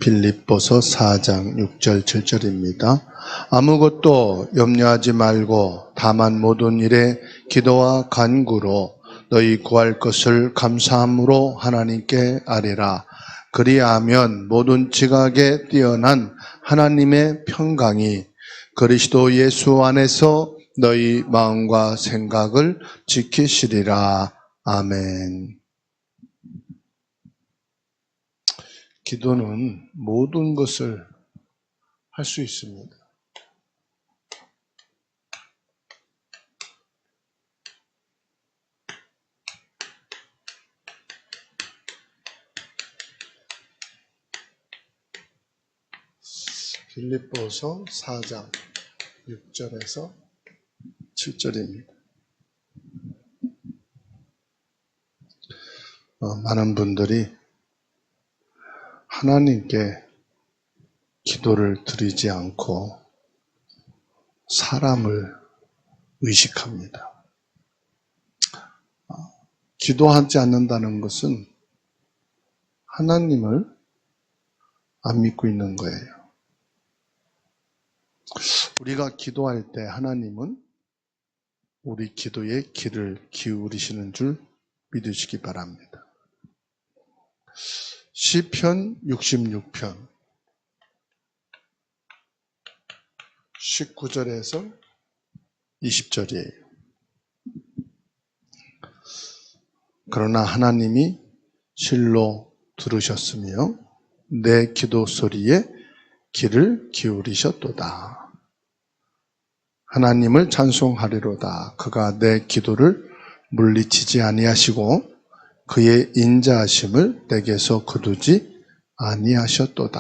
빌립보서 4장 6절 7절입니다. 아무것도 염려하지 말고 다만 모든 일에 기도와 간구로 너희 구할 것을 감사함으로 하나님께 아뢰라. 그리하면 모든 지각에 뛰어난 하나님의 평강이 그리스도 예수 안에서 너희 마음과 생각을 지키시리라. 아멘. 기도는 모든 것을 할 수 있습니다. 빌립보서 4장 6절에서 7절입니다. 많은 분들이 하나님께 기도를 드리지 않고 사람을 의식합니다. 기도하지 않는다는 것은 하나님을 안 믿고 있는 거예요. 우리가 기도할 때 하나님은 우리 기도에 귀를 기울이시는 줄 믿으시기 바랍니다. 시편 66편 19절에서 20절이에요. 그러나 하나님이 실로 들으셨으며 내 기도 소리에 귀를 기울이셨도다. 하나님을 찬송하리로다. 그가 내 기도를 물리치지 아니하시고 그의 인자하심을 내게서 거두지 아니하셨도다.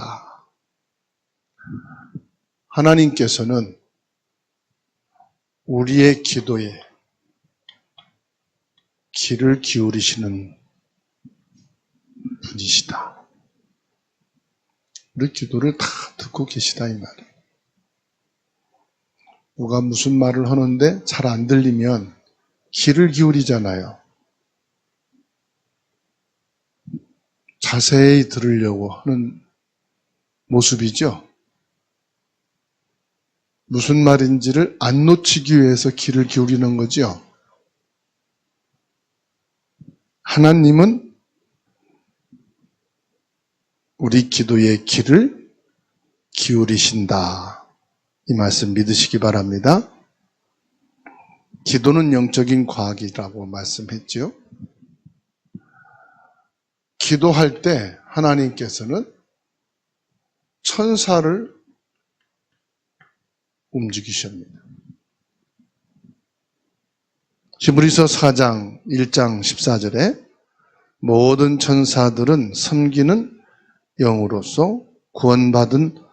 하나님께서는 우리의 기도에 귀를 기울이시는 분이시다. 우리 기도를 다 듣고 계시다 이 말이에요. 누가 무슨 말을 하는데 잘 안 들리면 귀를 기울이잖아요. 자세히 들으려고 하는 모습이죠. 무슨 말인지를 안 놓치기 위해서 귀를 기울이는 거죠. 하나님은 우리 기도에 귀를 기울이신다. 이 말씀 믿으시기 바랍니다. 기도는 영적인 과학이라고 말씀했죠. 기도할 때 하나님께서는 천사를 움직이십니다. 히브리서 4장 1장 14절에 모든 천사들은 섬기는 영으로서 구원받은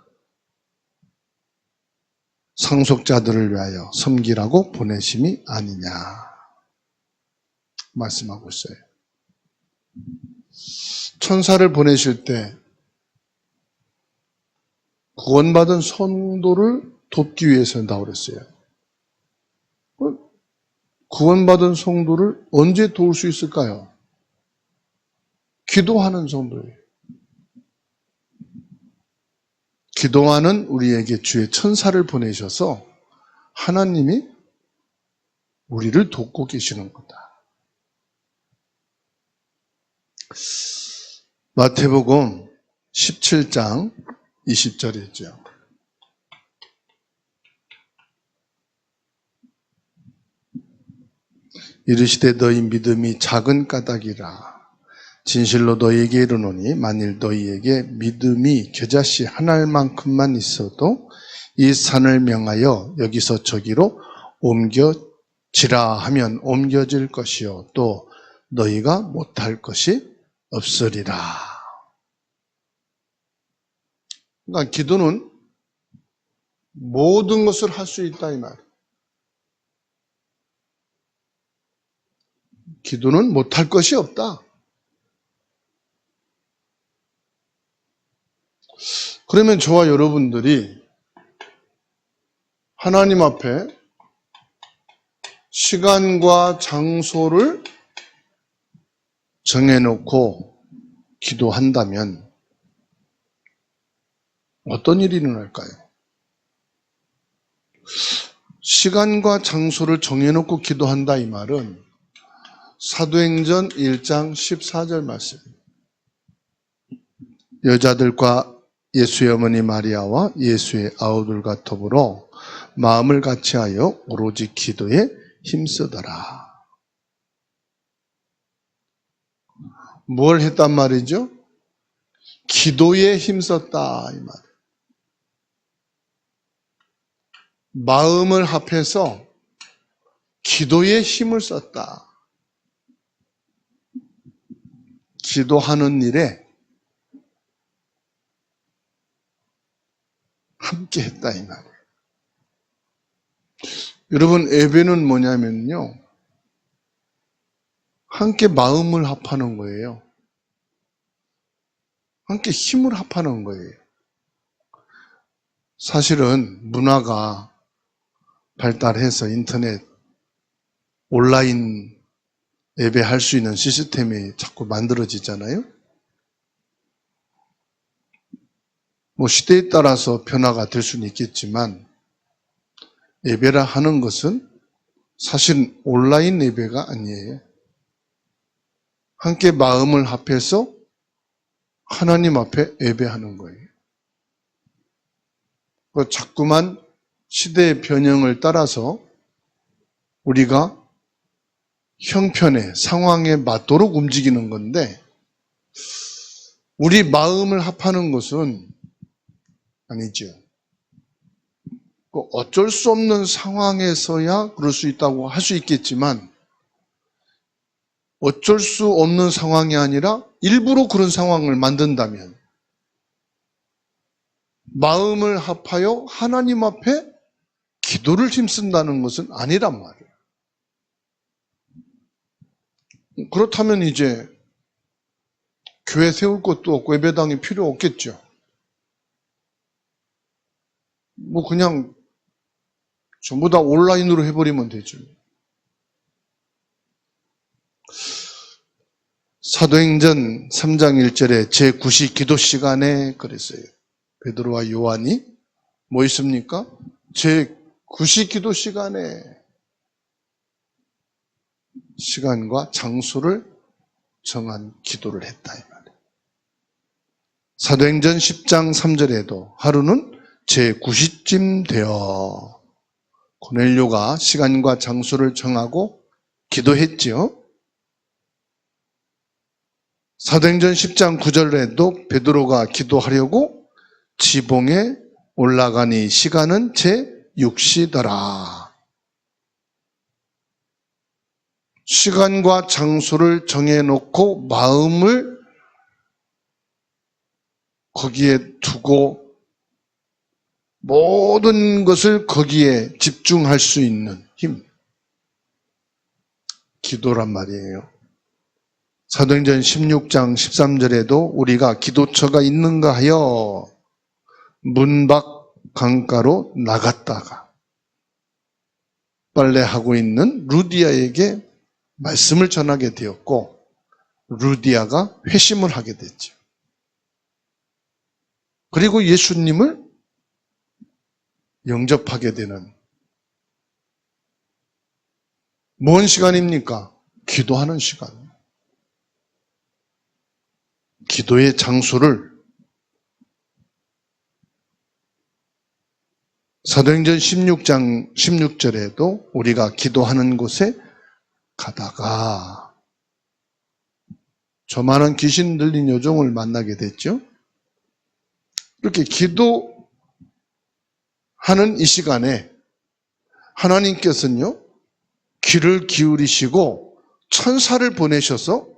상속자들을 위하여 섬기라고 보내심이 아니냐 말씀하고 있어요. 천사를 보내실 때 구원받은 성도를 돕기 위해서 한다고 그랬어요. 구원받은 성도를 언제 도울 수 있을까요? 기도하는 성도예요. 기도하는 우리에게 주의 천사를 보내셔서 하나님이 우리를 돕고 계시는 거다. 마태복음 17장 20절이죠. 이르시되 너희 믿음이 작은 까닭이라. 진실로 너희에게 이르노니 만일 너희에게 믿음이 겨자씨 한 알만큼만 있어도 이 산을 명하여 여기서 저기로 옮겨지라 하면 옮겨질 것이요 또 너희가 못할 것이 없으리라. 그러니까 기도는 모든 것을 할 수 있다 이 말. 기도는 못할 것이 없다. 그러면 저와 여러분들이 하나님 앞에 시간과 장소를 정해놓고 기도한다면 어떤 일이 일어날까요? 시간과 장소를 정해놓고 기도한다 이 말은 사도행전 1장 14절 말씀입니다. 여자들과 예수의 어머니 마리아와 예수의 아우들과 더불어 마음을 같이하여 오로지 기도에 힘쓰더라. 뭘 했단 말이죠? 기도에 힘썼다 이 말. 마음을 합해서 기도에 힘을 썼다. 기도하는 일에 함께 했다 이 말이에요. 여러분, 예배는 뭐냐면요, 함께 마음을 합하는 거예요. 함께 힘을 합하는 거예요. 사실은 문화가 발달해서 인터넷, 온라인 예배할 수 있는 시스템이 자꾸 만들어지잖아요. 뭐 시대에 따라서 변화가 될 수는 있겠지만 예배라 하는 것은 사실 온라인 예배가 아니에요. 함께 마음을 합해서 하나님 앞에 예배하는 거예요. 자꾸만 시대의 변형을 따라서 우리가 형편에, 상황에 맞도록 움직이는 건데, 우리 마음을 합하는 것은 아니죠. 어쩔 수 없는 상황에서야 그럴 수 있다고 할 수 있겠지만, 어쩔 수 없는 상황이 아니라 일부러 그런 상황을 만든다면, 마음을 합하여 하나님 앞에 기도를 힘쓴다는 것은 아니란 말이에요. 그렇다면 이제 교회 세울 것도 없고 예배당이 필요 없겠죠. 뭐 그냥 전부 다 온라인으로 해버리면 되죠. 사도행전 3장 1절에 제9시 기도 시간에 그랬어요. 베드로와 요한이 뭐 있습니까? 제9시 기도 시간에 시간과 장소를 정한 기도를 했다 이 말이에요. 사도행전 10장 3절에도 하루는 제9시쯤 되어 고넬료가 시간과 장소를 정하고 기도했지요. 사도행전 10장 9절에도 베드로가 기도하려고 지붕에 올라가니 시간은 제6시더라. 시간과 장소를 정해놓고 마음을 거기에 두고 모든 것을 거기에 집중할 수 있는 힘, 기도란 말이에요. 사도행전 16장 13절에도 우리가 기도처가 있는가 하여 문 밖 강가로 나갔다가 빨래하고 있는 루디아에게 말씀을 전하게 되었고 루디아가 회심을 하게 됐죠. 그리고 예수님을 영접하게 되는 뭔 시간입니까? 기도하는 시간. 기도의 장소를 사도행전 16장 16절에도 우리가 기도하는 곳에 가다가 저 많은 귀신 들린 여종을 만나게 됐죠. 이렇게 기도하는 이 시간에 하나님께서는요, 귀를 기울이시고 천사를 보내셔서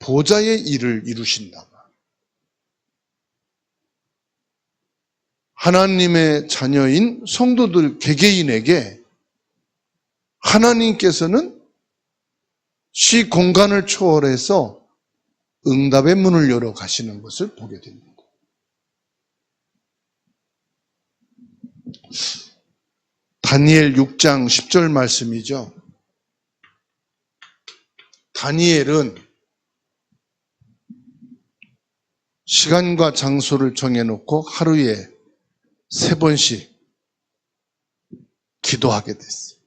보좌의 일을 이루신다. 하나님의 자녀인 성도들 개개인에게 하나님께서는 시 공간을 초월해서 응답의 문을 열어 가시는 것을 보게 됩니다. 다니엘 6장 10절 말씀이죠. 다니엘은 시간과 장소를 정해놓고 하루에 3번씩 기도하게 됐어요.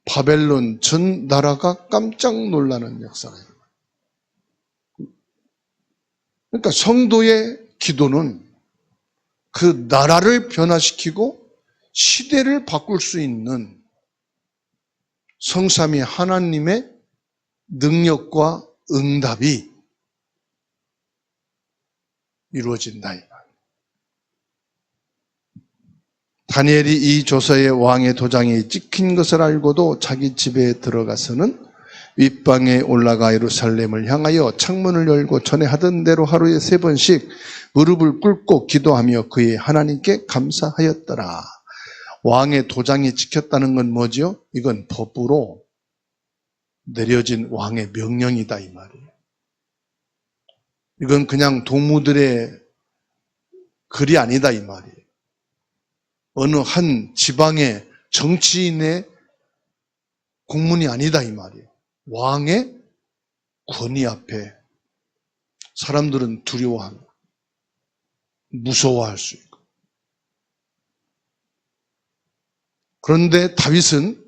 바벨론 전 나라가 깜짝 놀라는 역사가 있어요. 그러니까 성도의 기도는 그 나라를 변화시키고 시대를 바꿀 수 있는 성삼위 하나님의 능력과 응답이 이루어진다. 다니엘이 이 조서에 왕의 도장이 찍힌 것을 알고도 자기 집에 들어가서는 윗방에 올라가 예루살렘을 향하여 창문을 열고 전에 하던 대로 하루에 3번씩 무릎을 꿇고 기도하며 그의 하나님께 감사하였더라. 왕의 도장이 찍혔다는 건 뭐죠? 이건 법으로 내려진 왕의 명령이다 이 말이에요. 이건 그냥 동무들의 글이 아니다 이 말이에요. 어느 한 지방의 정치인의 공문이 아니다 이 말이에요. 왕의 권위 앞에 사람들은 두려워합니다. 무서워할 수 있고. 그런데 다윗은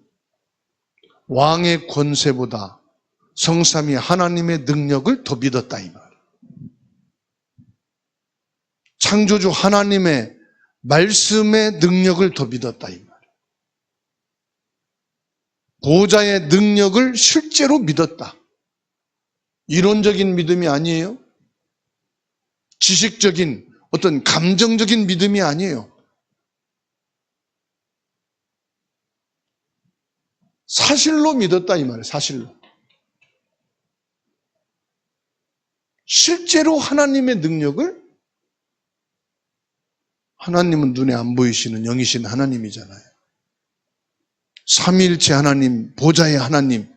왕의 권세보다 성삼위 하나님의 능력을 더 믿었다 이 말이에요. 창조주 하나님의 말씀의 능력을 더 믿었다 이 말이에요. 보호자의 능력을 실제로 믿었다. 이론적인 믿음이 아니에요. 지식적인 어떤 감정적인 믿음이 아니에요. 사실로 믿었다 이 말이에요. 사실로. 실제로 하나님의 능력을, 하나님은 눈에 안 보이시는 영이신 하나님이잖아요. 삼위일체 하나님, 보좌의 하나님,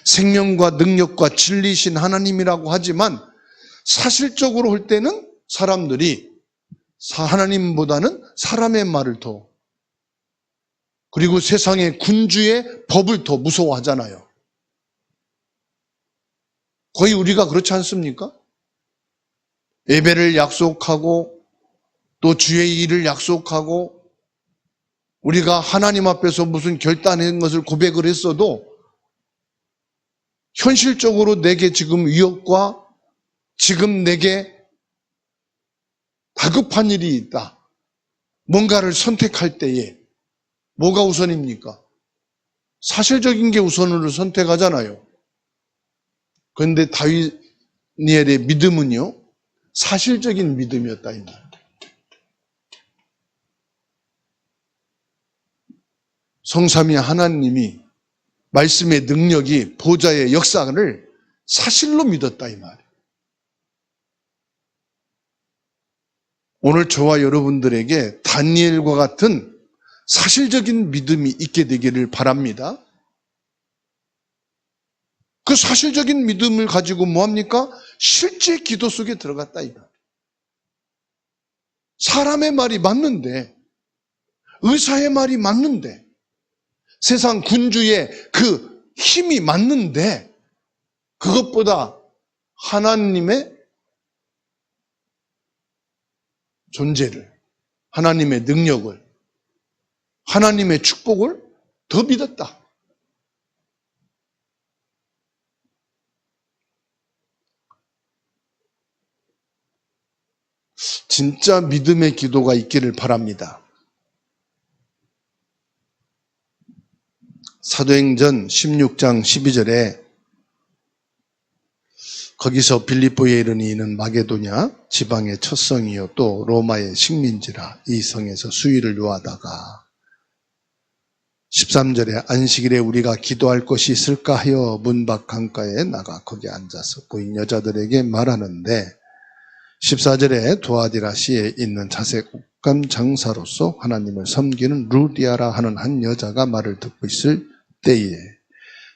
생명과 능력과 진리이신 하나님이라고 하지만 사실적으로 할 때는 사람들이 하나님보다는 사람의 말을 더, 그리고 세상의 군주의 법을 더 무서워하잖아요. 거의 우리가 그렇지 않습니까? 예배를 약속하고 또 주의 일을 약속하고 우리가 하나님 앞에서 무슨 결단한 것을 고백을 했어도 현실적으로 내게 지금 위협과 지금 내게 다급한 일이 있다. 뭔가를 선택할 때에 뭐가 우선입니까? 사실적인 게 우선으로 선택하잖아요. 그런데 다니엘의 믿음은요, 사실적인 믿음이었다 이 말. 성삼위 하나님이 말씀의 능력이 보좌의 역사를 사실로 믿었다 이 말. 오늘 저와 여러분들에게 다니엘과 같은 사실적인 믿음이 있게 되기를 바랍니다. 그 사실적인 믿음을 가지고 뭐합니까? 실제 기도 속에 들어갔다 이 말. 사람의 말이 맞는데, 의사의 말이 맞는데, 세상 군주의 그 힘이 맞는데, 그것보다 하나님의 존재를, 하나님의 능력을, 하나님의 축복을 더 믿었다. 진짜 믿음의 기도가 있기를 바랍니다. 사도행전 16장 12절에 거기서 빌립보에 이르니 이는 마게도냐 지방의 첫 성이요 또 로마의 식민지라 이 성에서 수위를 요하다가 13절에 안식일에 우리가 기도할 것이 있을까 하여 문 밖 강가에 나가 거기 앉아서 보인 여자들에게 말하는데 14절에 두아디라시에 있는 자색 옷감 장사로서 하나님을 섬기는 루디아라 하는 한 여자가 말을 듣고 있을 때에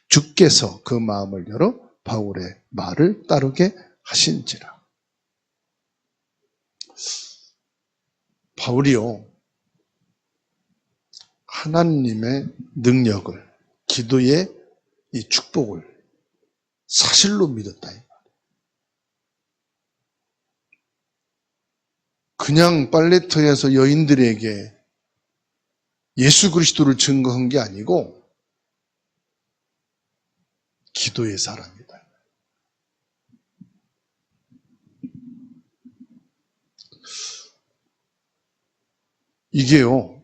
주께서 그 마음을 열어 바울의 말을 따르게 하신지라. 바울이요, 하나님의 능력을, 기도의 이 축복을 사실로 믿었다. 그냥 빨래터에서 여인들에게 예수 그리스도를 증거한 게 아니고 기도의 사람이다. 이게요,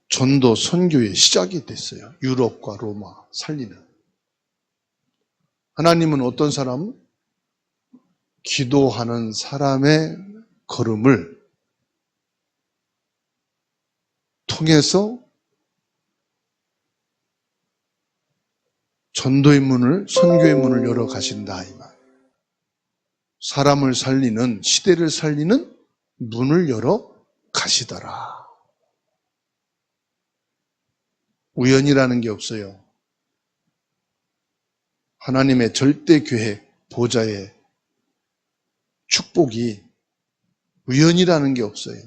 전도 선교의 시작이 됐어요. 유럽과 로마 살리는. 하나님은 어떤 사람? 기도하는 사람의 걸음을 통해서 전도의 문을, 선교의 문을 열어 가신다 이 말. 사람을 살리는, 시대를 살리는 문을 열어 가시더라. 우연이라는 게 없어요. 하나님의 절대 계획, 보좌의 축복이 우연이라는 게 없어요.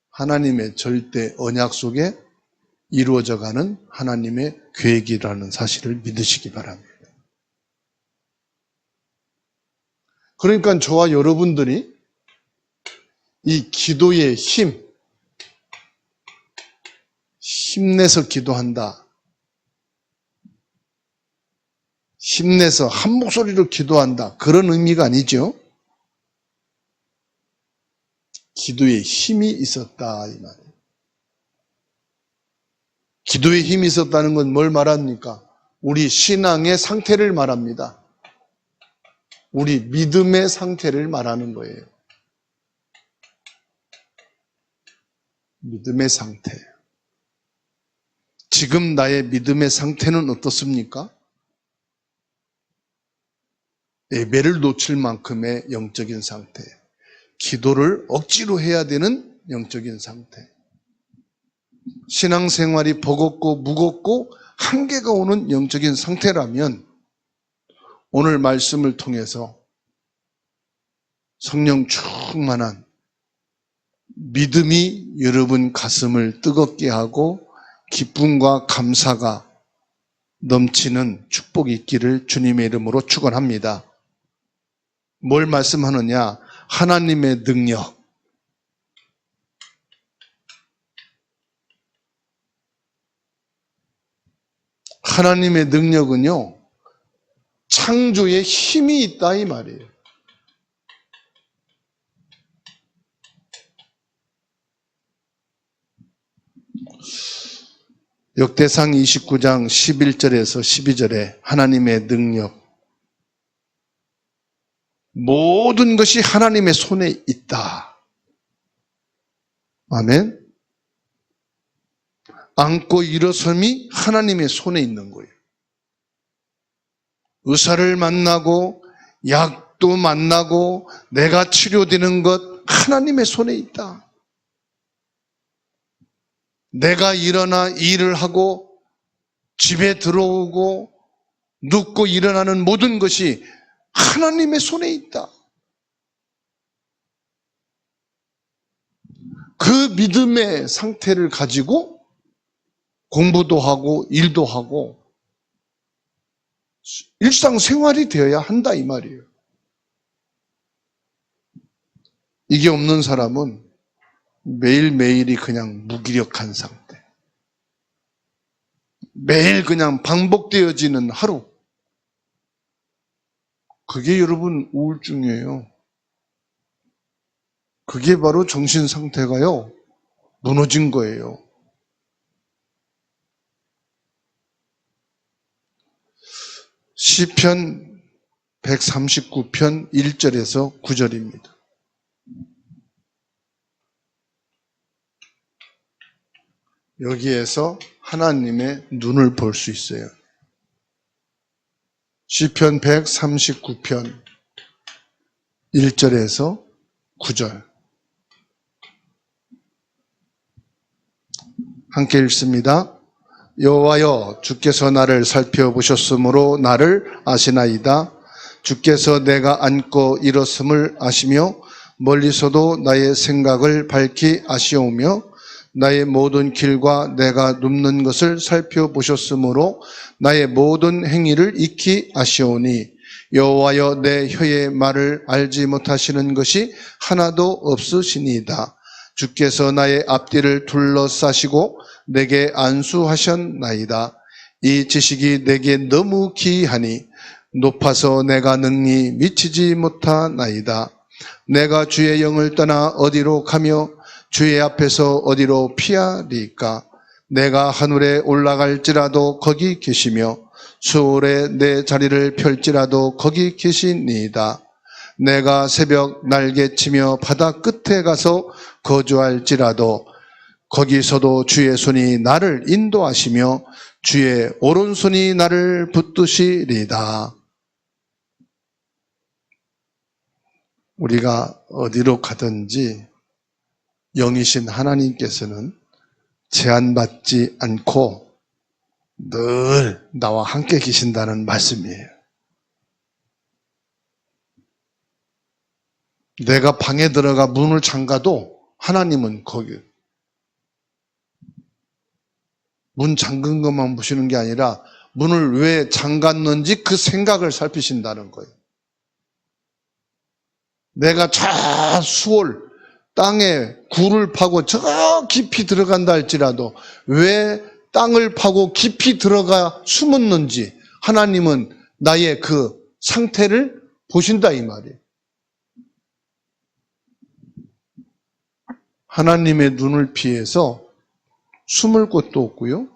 하나님의 절대 언약 속에 이루어져가는 하나님의 계획이라는 사실을 믿으시기 바랍니다. 그러니까 저와 여러분들이 이 기도의 힘내서 기도한다. 힘내서 한 목소리로 기도한다. 그런 의미가 아니죠. 기도에 힘이 있었다 이 말이에요. 기도에 힘이 있었다는 건 뭘 말합니까? 우리 신앙의 상태를 말합니다. 우리 믿음의 상태를 말하는 거예요. 믿음의 상태. 지금 나의 믿음의 상태는 어떻습니까? 예배를 놓칠 만큼의 영적인 상태. 기도를 억지로 해야 되는 영적인 상태. 신앙생활이 버겁고 무겁고 한계가 오는 영적인 상태라면 오늘 말씀을 통해서 성령 충만한 믿음이 여러분 가슴을 뜨겁게 하고 기쁨과 감사가 넘치는 축복이 있기를 주님의 이름으로 축원합니다. 뭘 말씀하느냐? 하나님의 능력. 하나님의 능력은요, 창조에 힘이 있다 이 말이에요. 역대상 29장 11절에서 12절에 하나님의 능력, 모든 것이 하나님의 손에 있다. 아멘. 앉고 일어섬이 하나님의 손에 있는 거예요. 의사를 만나고 약도 만나고 내가 치료되는 것 하나님의 손에 있다. 내가 일어나 일을 하고 집에 들어오고 눕고 일어나는 모든 것이 하나님의 손에 있다. 그 믿음의 상태를 가지고 공부도 하고 일도 하고 일상생활이 되어야 한다 이 말이에요. 이게 없는 사람은 매일매일이 그냥 무기력한 상태. 매일 그냥 반복되어지는 하루. 그게 여러분 우울증이에요. 그게 바로 정신 상태가요, 무너진 거예요. 시편 139편 1절에서 9절입니다. 여기에서 하나님의 눈을 볼 수 있어요. 시편 139편 1절에서 9절 함께 읽습니다. 여호와여, 주께서 나를 살펴보셨으므로 나를 아시나이다. 주께서 내가 앉고 일어섬을 아시며 멀리서도 나의 생각을 밝히 아시오며 나의 모든 길과 내가 눕는 것을 살펴보셨으므로 나의 모든 행위를 익히 아시오니 여호와여 내 혀의 말을 알지 못하시는 것이 하나도 없으시니이다. 주께서 나의 앞뒤를 둘러싸시고 내게 안수하셨나이다. 이 지식이 내게 너무 기이하니 높아서 내가 능히 미치지 못하나이다. 내가 주의 영을 떠나 어디로 가며 주의 앞에서 어디로 피하리까? 내가 하늘에 올라갈지라도 거기 계시며 수월에 내 자리를 펼지라도 거기 계시니이다. 내가 새벽 날개치며 바다 끝에 가서 거주할지라도 거기서도 주의 손이 나를 인도하시며 주의 오른손이 나를 붙드시리이다. 우리가 어디로 가든지 영이신 하나님께서는 제한받지 않고 늘 나와 함께 계신다는 말씀이에요. 내가 방에 들어가 문을 잠가도 하나님은 거기 문 잠근 것만 보시는 게 아니라 문을 왜 잠갔는지 그 생각을 살피신다는 거예요. 내가 저 수월 땅에 굴을 파고 저 깊이 들어간다 할지라도 왜 땅을 파고 깊이 들어가 숨었는지 하나님은 나의 그 상태를 보신다 이 말이에요. 하나님의 눈을 피해서 숨을 곳도 없고요.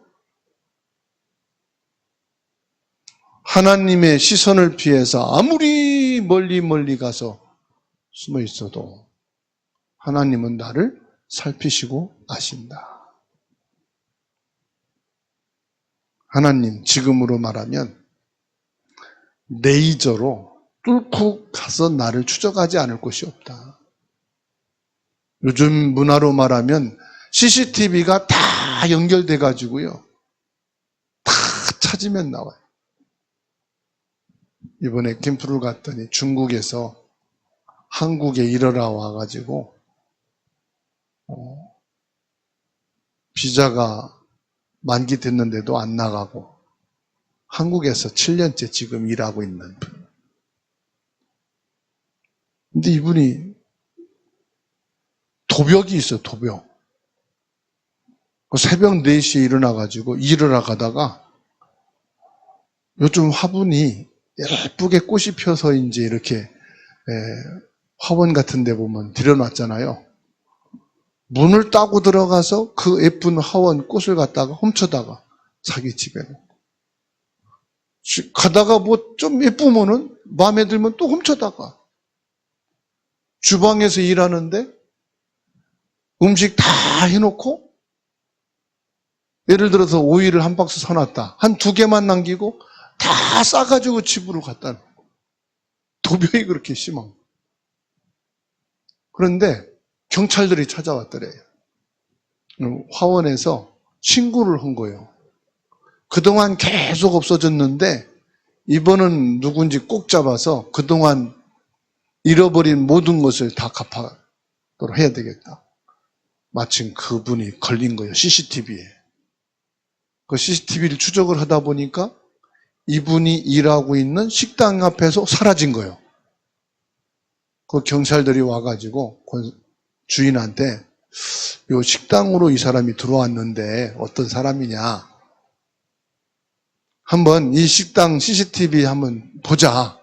하나님의 시선을 피해서 아무리 멀리 가서 숨어 있어도 하나님은 나를 살피시고 아신다. 하나님, 지금으로 말하면 레이저로 뚫고 가서 나를 추적하지 않을 곳이 없다. 요즘 문화로 말하면 CCTV가 다 연결돼 가지고요. 다 찾으면 나와요. 이번에 캠프를 갔더니 중국에서 한국에 일하러 와가지고 비자가 만기 됐는데도 안 나가고 한국에서 7년째 지금 일하고 있는 분. 근데 이분이 도벽이 있어요, 도벽. 새벽 4시에 일어나가지고 일을 하다가 요즘 화분이 예쁘게 꽃이 펴서 이제 이렇게 화원 같은 데 보면 들여놨잖아요. 문을 따고 들어가서 그 예쁜 화원 꽃을 갖다가 훔쳐다가 자기 집에 놓고 가다가 뭐 좀 예쁘면은 마음에 들면 또 훔쳐다가 주방에서 일하는데 음식 다 해놓고 예를 들어서 오이를 한 박스 사놨다. 한 2개만 남기고 다 싸가지고 집으로 갖다 놓고 도벽이 그렇게 심한 거예요. 그런데 경찰들이 찾아왔더래요. 화원에서 신고를 한 거예요. 그동안 계속 없어졌는데 이번은 누군지 꼭 잡아서 그동안 잃어버린 모든 것을 다 갚아도록 해야 되겠다. 마침 그분이 걸린 거예요. CCTV에. 그 CCTV를 추적을 하다 보니까 이분이 일하고 있는 식당 앞에서 사라진 거예요. 그 경찰들이 와가지고 주인한테 요 식당으로 이 사람이 들어왔는데 어떤 사람이냐. 한번 이 식당 CCTV 한번 보자.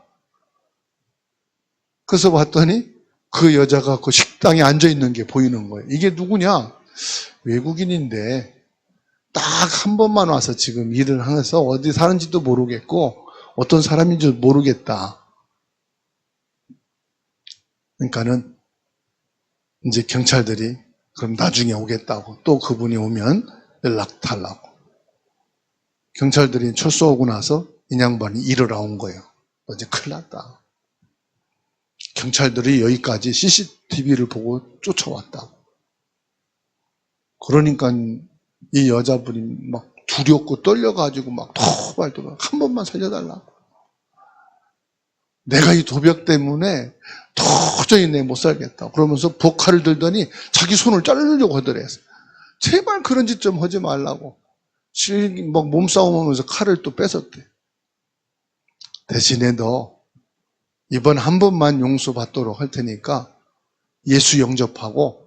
그래서 봤더니 그 여자가 그 식당에 앉아있는 게 보이는 거예요. 이게 누구냐? 외국인인데 딱 한 번만 와서 지금 일을 하면서 어디 사는지도 모르겠고 어떤 사람인지도 모르겠다. 그러니까는 이제 경찰들이 그럼 나중에 오겠다고 또 그분이 오면 연락 달라고. 경찰들이 철수하고 나서 이 양반이 일을 온 거예요. 이제 큰일 났다. 경찰들이 여기까지 CCTV를 보고 쫓아왔다고. 그러니까 이 여자분이 막 두렵고 떨려가지고 막 말도 한 번만 살려달라고. 내가 이 도벽 때문에 도저히 내 못 살겠다. 그러면서 복칼을 들더니 자기 손을 자르려고 하더래. 제발 그런 짓 좀 하지 말라고. 막 몸싸움하면서 칼을 또 뺏었대. 대신에 너 이번 한 번만 용서받도록 할 테니까 예수 영접하고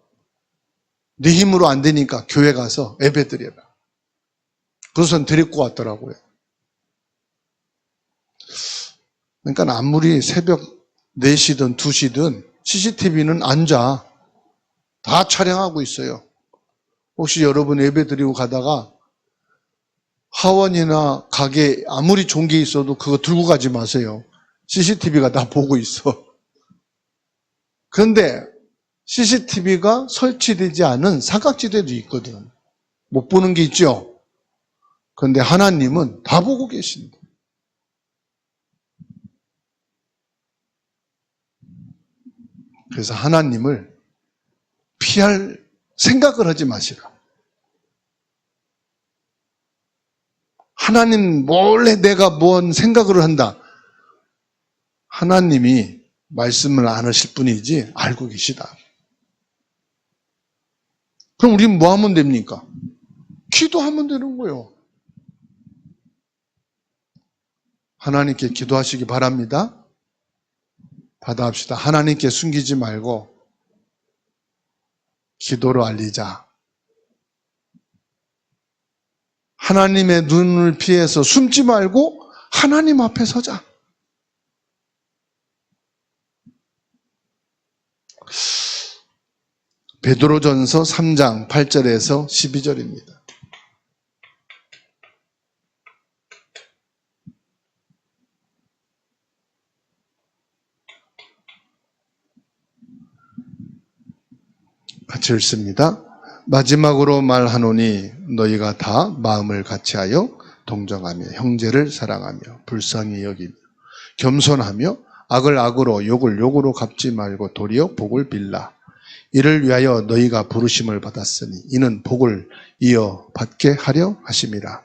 네 힘으로 안 되니까 교회 가서 예배 드려라. 그것은 데리고 왔더라고요. 그러니까 아무리 새벽 4시든 2시든 CCTV는 앉아. 다 촬영하고 있어요. 혹시 여러분 예배 드리고 가다가 하원이나 가게 아무리 좋은 게 있어도 그거 들고 가지 마세요. CCTV가 다 보고 있어. 그런데 CCTV가 설치되지 않은 사각지대도 있거든. 못 보는 게 있죠. 그런데 하나님은 다 보고 계신다. 그래서 하나님을 피할 생각을 하지 마시라. 하나님 몰래 내가 뭔 생각을 한다. 하나님이 말씀을 안 하실 뿐이지 알고 계시다. 그럼 우리는 뭐 하면 됩니까? 기도하면 되는 거예요. 하나님께 기도하시기 바랍니다. 받아합시다. 하나님께 숨기지 말고 기도로 알리자. 하나님의 눈을 피해서 숨지 말고 하나님 앞에 서자. 베드로전서 3장 8절에서 12절입니다. 같이 읽습니다. 마지막으로 말하노니 너희가 다 마음을 같이하여 동정하며 형제를 사랑하며 불쌍히 여기며 겸손하며 악을 악으로 욕을 욕으로 갚지 말고 도리어 복을 빌라. 이를 위하여 너희가 부르심을 받았으니 이는 복을 이어 받게 하려 하심이라.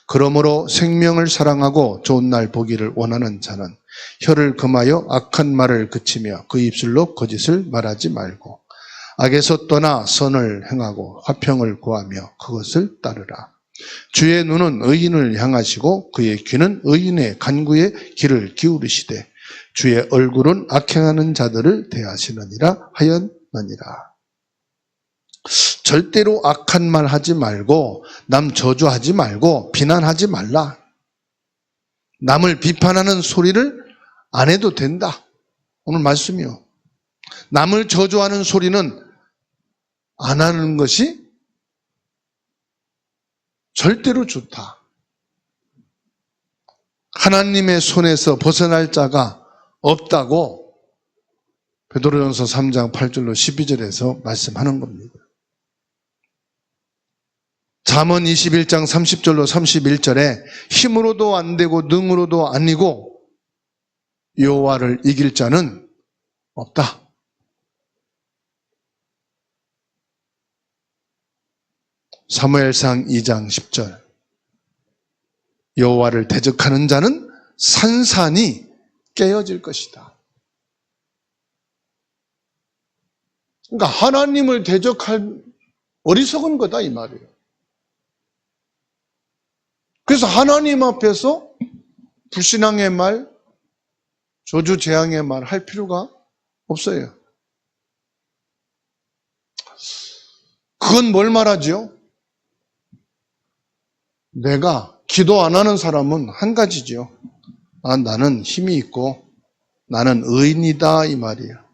그러므로 생명을 사랑하고 좋은 날 보기를 원하는 자는 혀를 금하여 악한 말을 그치며 그 입술로 거짓을 말하지 말고 악에서 떠나 선을 행하고 화평을 구하며 그것을 따르라. 주의 눈은 의인을 향하시고 그의 귀는 의인의 간구에 귀를 기울이시되 주의 얼굴은 악행하는 자들을 대하시느니라 하였느니라. 절대로 악한 말 하지 말고 남 저주하지 말고 비난하지 말라. 남을 비판하는 소리를 안 해도 된다. 오늘 말씀이요. 남을 저주하는 소리는 안 하는 것이 절대로 좋다. 하나님의 손에서 벗어날 자가 없다고 베드로전서 3장 8절로 12절에서 말씀하는 겁니다. 잠언 21장 30절로 31절에 힘으로도 안 되고 능으로도 아니고 여호와를 이길 자는 없다. 사무엘상 2장 10절 여호와를 대적하는 자는 산산이 깨어질 것이다. 그러니까 하나님을 대적할 어리석은 거다 이 말이에요. 그래서 하나님 앞에서 불신앙의 말, 저주재앙의 말 할 필요가 없어요. 그건 뭘 말하죠? 내가 기도 안 하는 사람은 한 가지죠. 나는 힘이 있고 나는 의인이다 이 말이에요.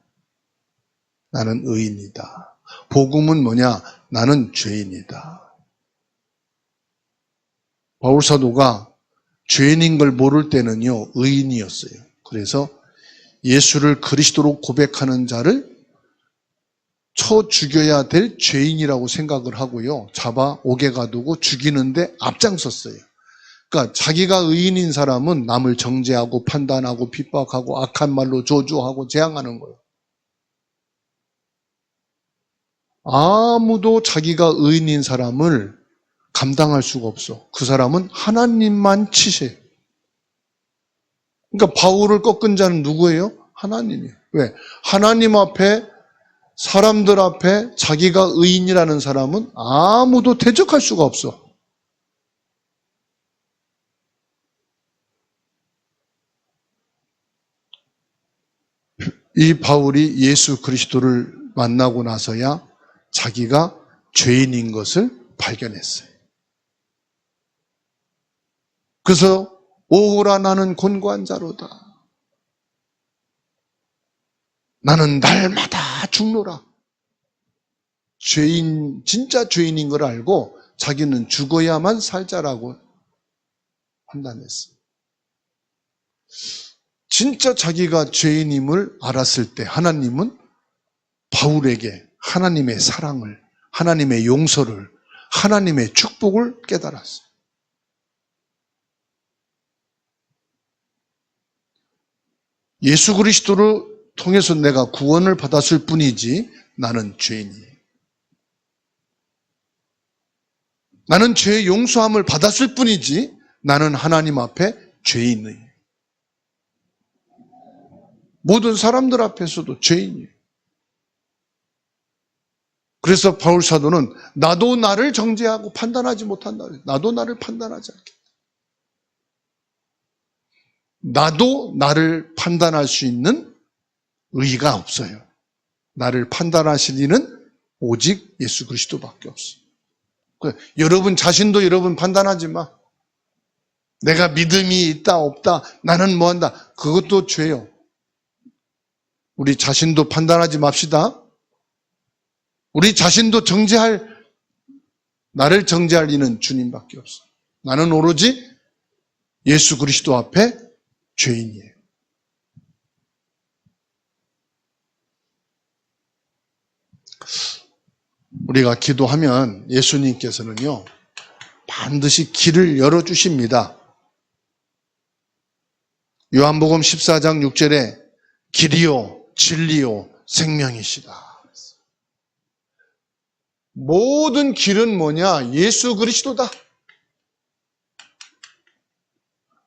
나는 의인이다. 복음은 뭐냐? 나는 죄인이다. 바울사도가 죄인인 걸 모를 때는요 의인이었어요. 그래서 예수를 그리스도로 고백하는 자를 쳐 죽여야 될 죄인이라고 생각을 하고요. 잡아 옥에 가두고 죽이는데 앞장섰어요. 그러니까 자기가 의인인 사람은 남을 정죄하고 판단하고 핍박하고 악한 말로 저주하고 재앙하는 거예요. 아무도 자기가 의인인 사람을 감당할 수가 없어. 그 사람은 하나님만 치세요. 그러니까 바울을 꺾은 자는 누구예요? 하나님이에요. 왜? 하나님 앞에 사람들 앞에 자기가 의인이라는 사람은 아무도 대적할 수가 없어. 이 바울이 예수 그리스도를 만나고 나서야 자기가 죄인인 것을 발견했어요. 그래서 오호라 나는 곤고한 자로다. 나는 날마다 죽노라. 죄인, 진짜 죄인인 걸 알고 자기는 죽어야만 살 자라고 판단했어요. 진짜 자기가 죄인임을 알았을 때 하나님은 바울에게 하나님의 사랑을, 하나님의 용서를, 하나님의 축복을 깨달았어요. 예수 그리스도를 통해서 내가 구원을 받았을 뿐이지 나는 죄인이에요. 나는 죄의 용서함을 받았을 뿐이지 나는 하나님 앞에 죄인이에요. 모든 사람들 앞에서도 죄인이에요. 그래서 바울 사도는 나도 나를 정죄하고 판단하지 못한다. 나도 나를 판단하지 않겠다. 나도 나를 판단할 수 있는 의의가 없어요. 나를 판단하실 이는 오직 예수 그리스도밖에 없어요. 여러분 자신도 여러분 판단하지 마. 내가 믿음이 있다 없다 나는 뭐한다. 그것도 죄요. 우리 자신도 판단하지 맙시다. 우리 자신도 나를 정죄할 이는 주님밖에 없어. 나는 오로지 예수 그리스도 앞에 죄인이에요. 우리가 기도하면 예수님께서는요, 반드시 길을 열어주십니다. 요한복음 14장 6절에 길이요, 진리요, 생명이시다. 모든 길은 뭐냐? 예수 그리스도다.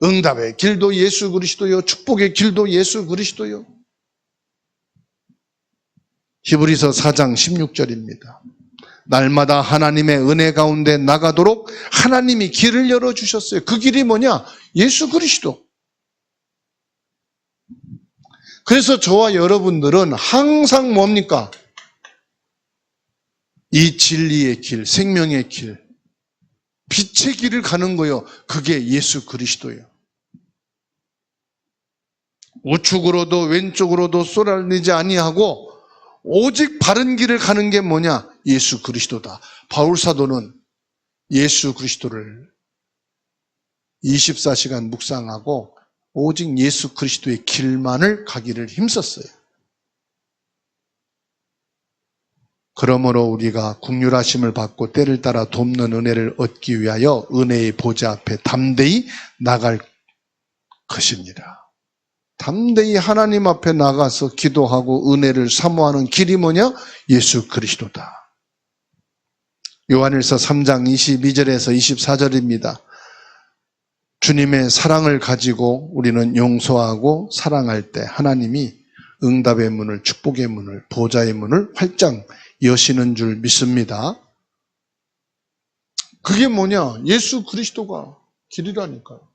응답의 길도 예수 그리스도요, 축복의 길도 예수 그리스도요. 히브리서 4장 16절입니다. 날마다 하나님의 은혜 가운데 나가도록 하나님이 길을 열어주셨어요. 그 길이 뭐냐? 예수 그리스도. 그래서 저와 여러분들은 항상 뭡니까? 이 진리의 길, 생명의 길, 빛의 길을 가는 거요. 그게 예수 그리스도예요. 우측으로도 왼쪽으로도 쏘라리지 아니하고 오직 바른 길을 가는 게 뭐냐? 예수 그리스도다. 바울 사도는 예수 그리스도를 24시간 묵상하고 오직 예수 그리스도의 길만을 가기를 힘썼어요. 그러므로 우리가 긍휼하심을 받고 때를 따라 돕는 은혜를 얻기 위하여 은혜의 보좌 앞에 담대히 나갈 것입니다. 담대히 하나님 앞에 나가서 기도하고 은혜를 사모하는 길이 뭐냐? 예수 그리스도다. 요한일서 3장 22절에서 24절입니다. 주님의 사랑을 가지고 우리는 용서하고 사랑할 때 하나님이 응답의 문을, 축복의 문을, 보좌의 문을 활짝 여시는 줄 믿습니다. 그게 뭐냐? 예수 그리스도가 길이라니까요.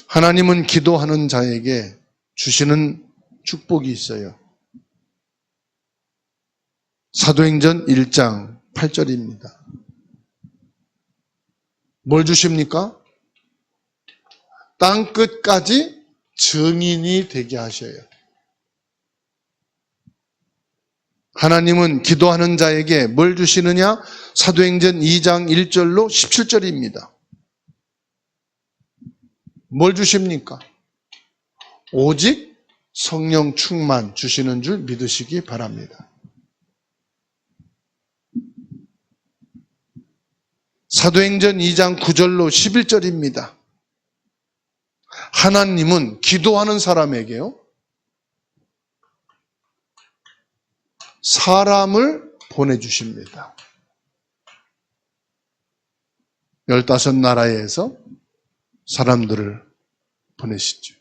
하나님은 기도하는 자에게 주시는 축복이 있어요. 사도행전 1장 8절입니다. 뭘 주십니까? 땅끝까지 증인이 되게 하셔요. 하나님은 기도하는 자에게 뭘 주시느냐? 사도행전 2장 1절로 17절입니다. 뭘 주십니까? 오직 성령 충만 주시는 줄 믿으시기 바랍니다. 사도행전 2장 9절로 11절입니다. 하나님은 기도하는 사람에게요, 사람을 보내주십니다. 15나라에서 사람들을 보내시죠.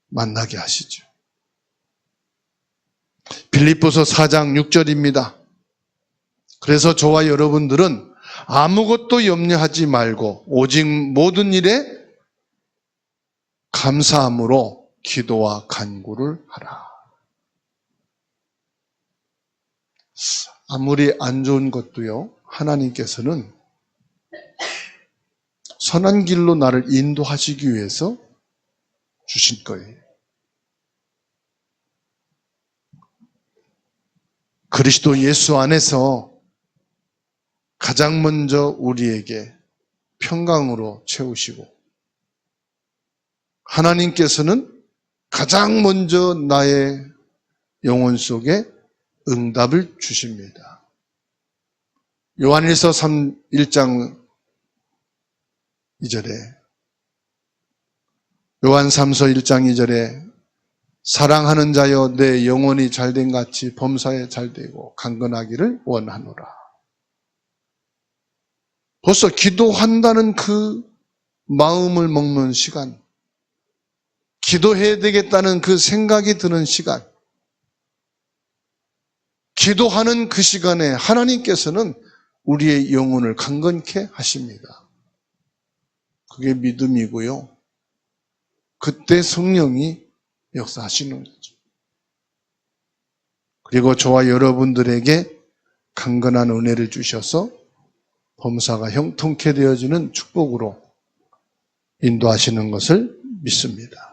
만나게 하시죠. 빌립보서 4장 6절입니다. 그래서 저와 여러분들은 아무것도 염려하지 말고 오직 모든 일에 감사함으로 기도와 간구를 하라. 아무리 안 좋은 것도요, 하나님께서는 선한 길로 나를 인도하시기 위해서 주신 거예요. 그리스도 예수 안에서 가장 먼저 우리에게 평강으로 채우시고, 하나님께서는 가장 먼저 나의 영혼 속에 응답을 주십니다. 요한일서 1장 2절에, 요한 3서 1장 2절에 사랑하는 자여 내 영혼이 잘된 같이 범사에 잘되고 강건하기를 원하노라. 벌써 기도한다는 그 마음을 먹는 시간, 기도해야 되겠다는 그 생각이 드는 시간, 기도하는 그 시간에 하나님께서는 우리의 영혼을 강건케 하십니다. 그게 믿음이고요. 그때 성령이 역사하시는 거죠. 그리고 저와 여러분들에게 강건한 은혜를 주셔서 범사가 형통케 되어지는 축복으로 인도하시는 것을 믿습니다.